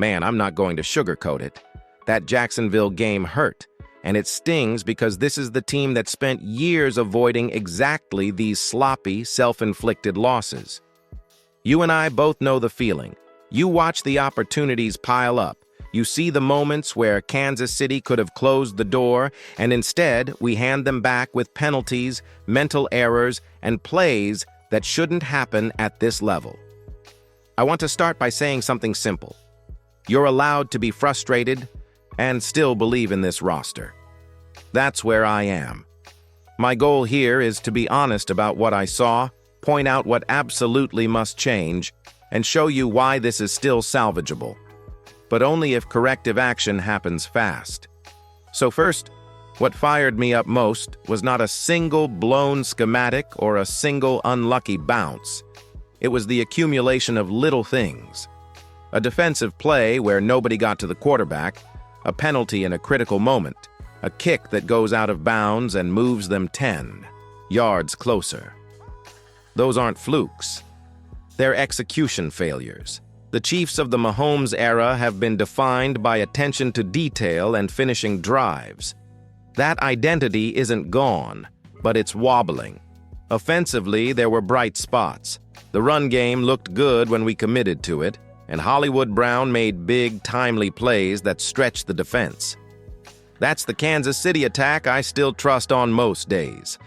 Man, I'm not going to sugarcoat it. That Jacksonville game hurt, and it stings because this is the team that spent years avoiding exactly these sloppy, self-inflicted losses. You and I both know the feeling. You watch the opportunities pile up. You see the moments where Kansas City could have closed the door, and instead we hand them back with penalties, mental errors, and plays that shouldn't happen at this level. I want to start by saying something simple. You're allowed to be frustrated and still believe in this roster. That's where I am. My goal here is to be honest about what I saw, point out what absolutely must change, and show you why this is still salvageable. But only if corrective action happens fast. So first, what fired me up most was not a single blown schematic or a single unlucky bounce. It was the accumulation of little things. A defensive play where nobody got to the quarterback, a penalty in a critical moment, a kick that goes out of bounds and moves them 10 yards closer. Those aren't flukes. They're execution failures. The Chiefs of the Mahomes era have been defined by attention to detail and finishing drives. That identity isn't gone, but it's wobbling. Offensively, there were bright spots. The run game looked good when we committed to it, and Hollywood Brown made big, timely plays that stretched the defense. That's the Kansas City attack I still trust on most days.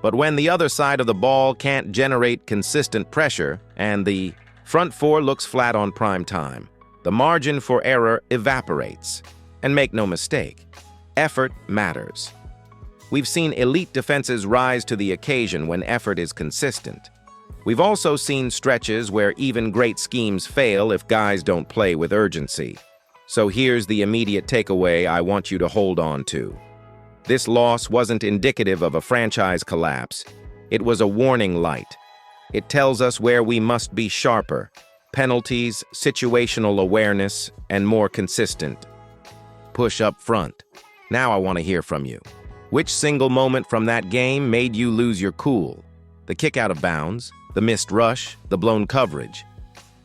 But when the other side of the ball can't generate consistent pressure and the front four looks flat on prime time, the margin for error evaporates. And make no mistake, effort matters. We've seen elite defenses rise to the occasion when effort is consistent. We've also seen stretches where even great schemes fail if guys don't play with urgency. So here's the immediate takeaway I want you to hold on to. This loss wasn't indicative of a franchise collapse. It was a warning light. It tells us where we must be sharper: penalties, situational awareness, and more consistent. Push up front. Now I want to hear from you. Which single moment from that game made you lose your cool? The kick out of bounds, the missed rush, the blown coverage?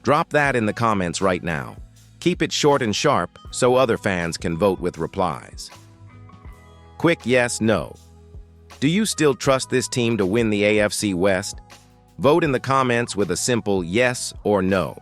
Drop that in the comments right now. Keep it short and sharp so other fans can vote with replies. Quick yes, no. Do you still trust this team to win the AFC West? Vote in the comments with a simple yes or no.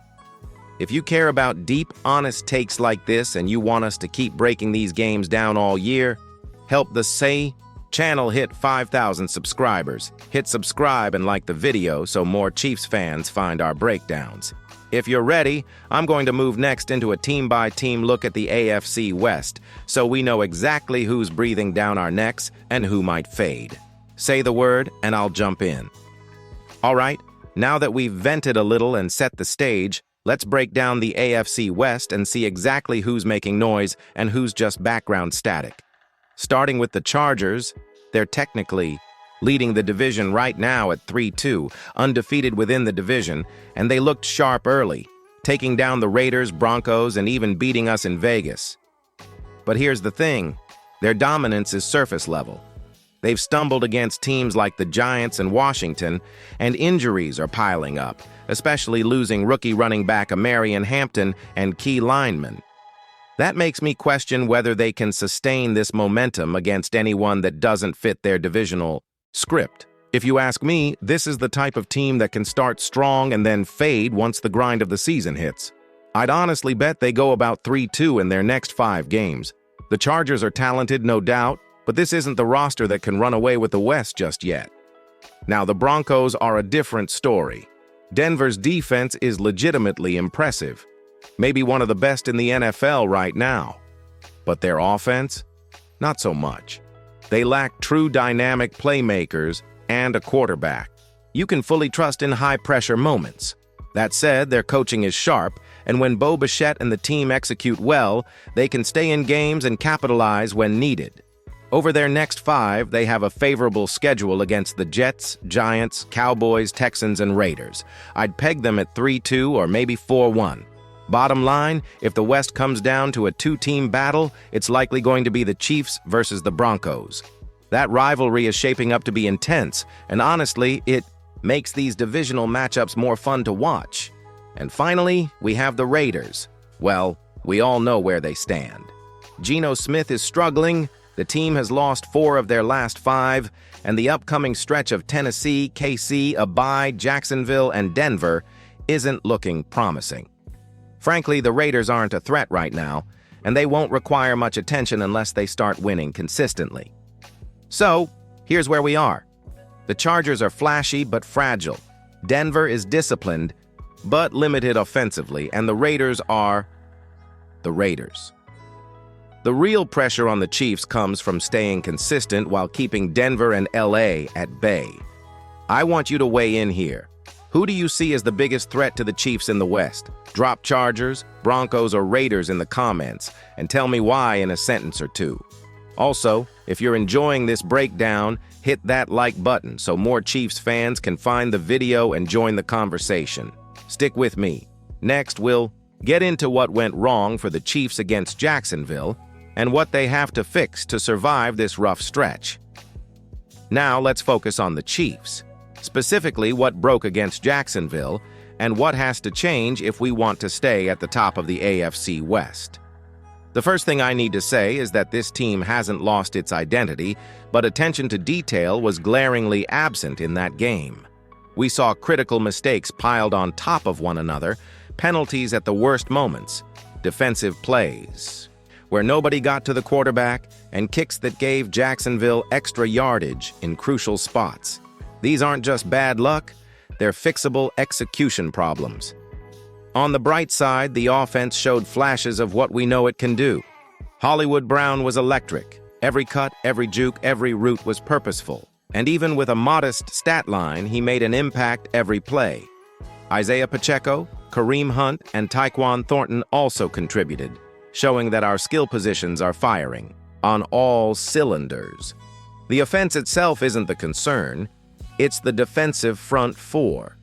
If you care about deep, honest takes like this and you want us to keep breaking these games down all year, help the Say channel hit 5,000 subscribers. Hit subscribe and like the video so more Chiefs fans find our breakdowns. If you're ready, I'm going to move next into a team-by-team look at the AFC West, so we know exactly who's breathing down our necks and who might fade. Say the word and I'll jump in. All right, now that we've vented a little and set the stage, let's break down the AFC West and see exactly who's making noise and who's just background static. Starting with the Chargers, they're technically leading the division right now at 3-2, undefeated within the division, and they looked sharp early, taking down the Raiders, Broncos, and even beating us in Vegas. But here's the thing, their dominance is surface level. They've stumbled against teams like the Giants and Washington, and injuries are piling up, especially losing rookie running back Amarian Hampton and key linemen. That makes me question whether they can sustain this momentum against anyone that doesn't fit their divisional script. If you ask me, this is the type of team that can start strong and then fade once the grind of the season hits. I'd honestly bet they go about 3-2 in their next 5 games. The Chargers are talented, no doubt, but this isn't the roster that can run away with the West just yet. Now, the Broncos are a different story. Denver's defense is legitimately impressive, maybe one of the best in the NFL right now. But their offense? Not so much. They lack true dynamic playmakers and a quarterback you can fully trust in high-pressure moments. That said, their coaching is sharp, and when Bo Bichette and the team execute well, they can stay in games and capitalize when needed. Over their next 5, they have a favorable schedule against the Jets, Giants, Cowboys, Texans, and Raiders. I'd peg them at 3-2 or maybe 4-1. Bottom line, if the West comes down to a 2-team battle, it's likely going to be the Chiefs versus the Broncos. That rivalry is shaping up to be intense, and honestly, it makes these divisional matchups more fun to watch. And finally, we have the Raiders. Well, We all know where they stand. Geno Smith is struggling, the team has lost 4 of their last 5, and the upcoming stretch of Tennessee, KC, a bye, Jacksonville, and Denver isn't looking promising. Frankly, the Raiders aren't a threat right now, and they won't require much attention unless they start winning consistently. So, here's where we are. The Chargers are flashy but fragile. Denver is disciplined but limited offensively, and the Raiders are the Raiders. The real pressure on the Chiefs comes from staying consistent while keeping Denver and LA at bay. I want you to weigh in here. Who do you see as the biggest threat to the Chiefs in the West? Drop Chargers, Broncos, or Raiders in the comments, and tell me why in a sentence or two. Also, if you're enjoying this breakdown, hit that like button so more Chiefs fans can find the video and join the conversation. Stick with me. Next, we'll get into what went wrong for the Chiefs against Jacksonville and what they have to fix to survive this rough stretch. Now let's focus on the Chiefs, specifically what broke against Jacksonville and what has to change if we want to stay at the top of the AFC West. The first thing I need to say is that this team hasn't lost its identity, but attention to detail was glaringly absent in that game. We saw critical mistakes piled on top of one another, penalties at the worst moments, defensive plays where nobody got to the quarterback, and kicks that gave Jacksonville extra yardage in crucial spots. These aren't just bad luck, they're fixable execution problems. On the bright side, the offense showed flashes of what we know it can do. Hollywood Brown was electric. Every cut, every juke, every route was purposeful. And even with a modest stat line, he made an impact every play. Isaiah Pacheco, Kareem Hunt, and Tyquan Thornton also contributed, showing that our skill positions are firing on all cylinders. The offense itself isn't the concern, it's the defensive front 4.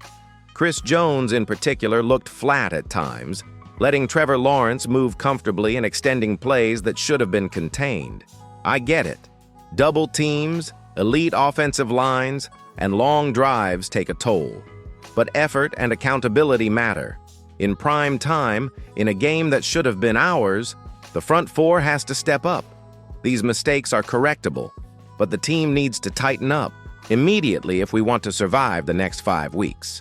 Chris Jones, in particular, looked flat at times, letting Trevor Lawrence move comfortably and extending plays that should have been contained. I get it. Double teams, elite offensive lines, and long drives take a toll. But effort and accountability matter. In prime time, in a game that should have been ours, the front 4 has to step up. These mistakes are correctable, but the team needs to tighten up immediately if we want to survive the next 5 weeks.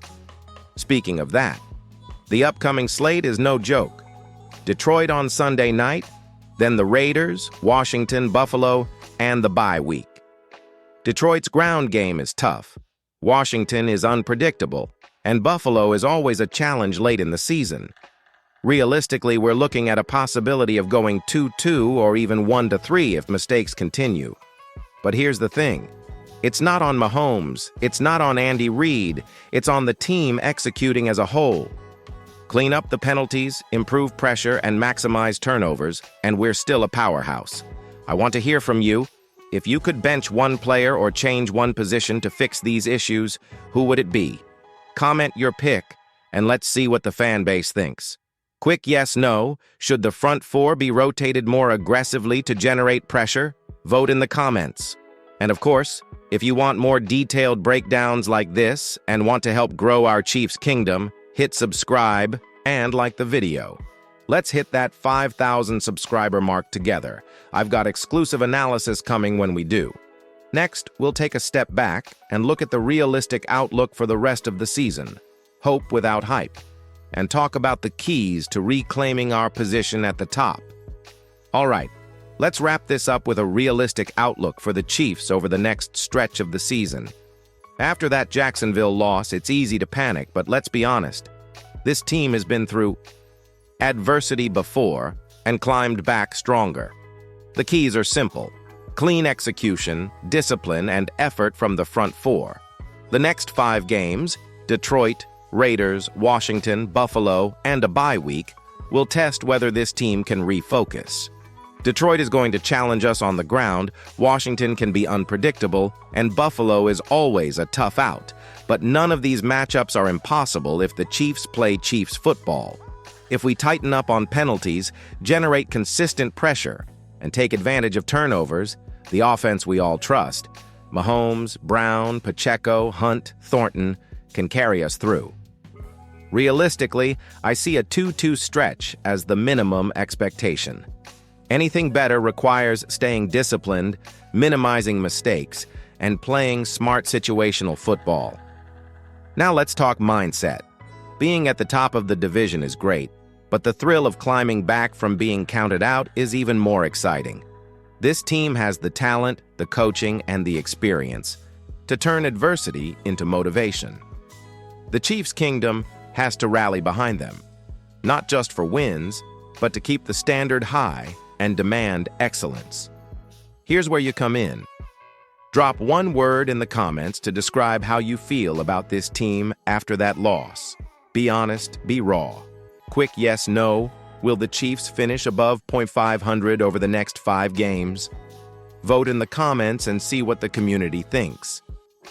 Speaking of that, the upcoming slate is no joke. Detroit on Sunday night, then the Raiders, Washington, Buffalo, and the bye week. Detroit's ground game is tough. Washington is unpredictable, and Buffalo is always a challenge late in the season. Realistically, we're looking at a possibility of going 2-2 or even 1-3 if mistakes continue. But here's the thing. It's not on Mahomes, it's not on Andy Reid, it's on the team executing as a whole. Clean up the penalties, improve pressure, and maximize turnovers, and we're still a powerhouse. I want to hear from you. If you could bench one player or change one position to fix these issues, who would it be? Comment your pick, and let's see what the fan base thinks. Quick yes/no, should the front 4 be rotated more aggressively to generate pressure? Vote in the comments. And of course, if you want more detailed breakdowns like this and want to help grow our Chiefs kingdom, hit subscribe and like the video. Let's hit that 5,000 subscriber mark together. I've got exclusive analysis coming when we do. Next, we'll take a step back and look at the realistic outlook for the rest of the season, hope without hype, and talk about the keys to reclaiming our position at the top. All right, let's wrap this up with a realistic outlook for the Chiefs over the next stretch of the season. After that Jacksonville loss, it's easy to panic, but let's be honest. This team has been through adversity before and climbed back stronger. The keys are simple. Clean execution, discipline, and effort from the front 4. The next 5 games, Detroit, Raiders, Washington, Buffalo, and a bye week, will test whether this team can refocus. Detroit is going to challenge us on the ground, Washington can be unpredictable, and Buffalo is always a tough out. But none of these matchups are impossible if the Chiefs play Chiefs football. If we tighten up on penalties, generate consistent pressure, and take advantage of turnovers, the offense we all trust, Mahomes, Brown, Pacheco, Hunt, Thornton, can carry us through. Realistically, I see a 2-2 stretch as the minimum expectation. Anything better requires staying disciplined, minimizing mistakes, and playing smart situational football. Now let's talk mindset. Being at the top of the division is great, but the thrill of climbing back from being counted out is even more exciting. This team has the talent, the coaching, and the experience to turn adversity into motivation. The Chiefs' kingdom has to rally behind them, not just for wins, but to keep the standard high and demand excellence. Here's where you come in. Drop one word in the comments to describe how you feel about this team after that loss. Be honest, be raw. Quick yes, no. Will the Chiefs finish above .500 over the next 5 games? Vote in the comments and see what the community thinks.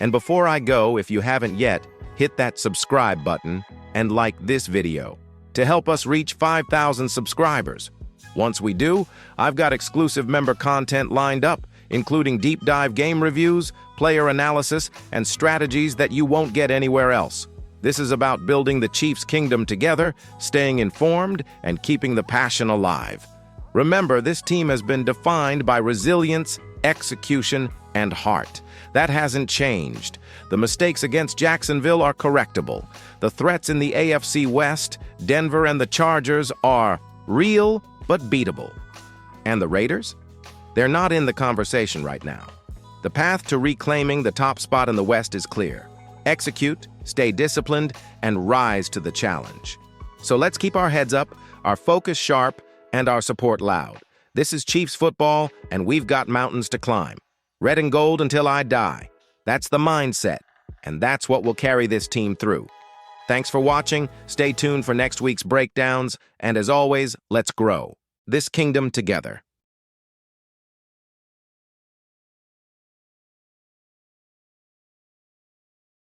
And before I go, if you haven't yet, hit that subscribe button and like this video to help us reach 5,000 subscribers. Once we do, I've got exclusive member content lined up, including deep dive game reviews, player analysis, and strategies that you won't get anywhere else. This is about building the Chiefs' kingdom together, staying informed, and keeping the passion alive. Remember, this team has been defined by resilience, execution, and heart. That hasn't changed. The mistakes against Jacksonville are correctable. The threats in the AFC West, Denver, and the Chargers are real but beatable. And the Raiders? They're not in the conversation right now. The path to reclaiming the top spot in the West is clear. Execute, stay disciplined, and rise to the challenge. So let's keep our heads up, our focus sharp, and our support loud. This is Chiefs football, and we've got mountains to climb. Red and gold until I die. That's the mindset, and that's what will carry this team through. Thanks for watching. Stay tuned for next week's breakdowns, and as always, let's grow this kingdom together.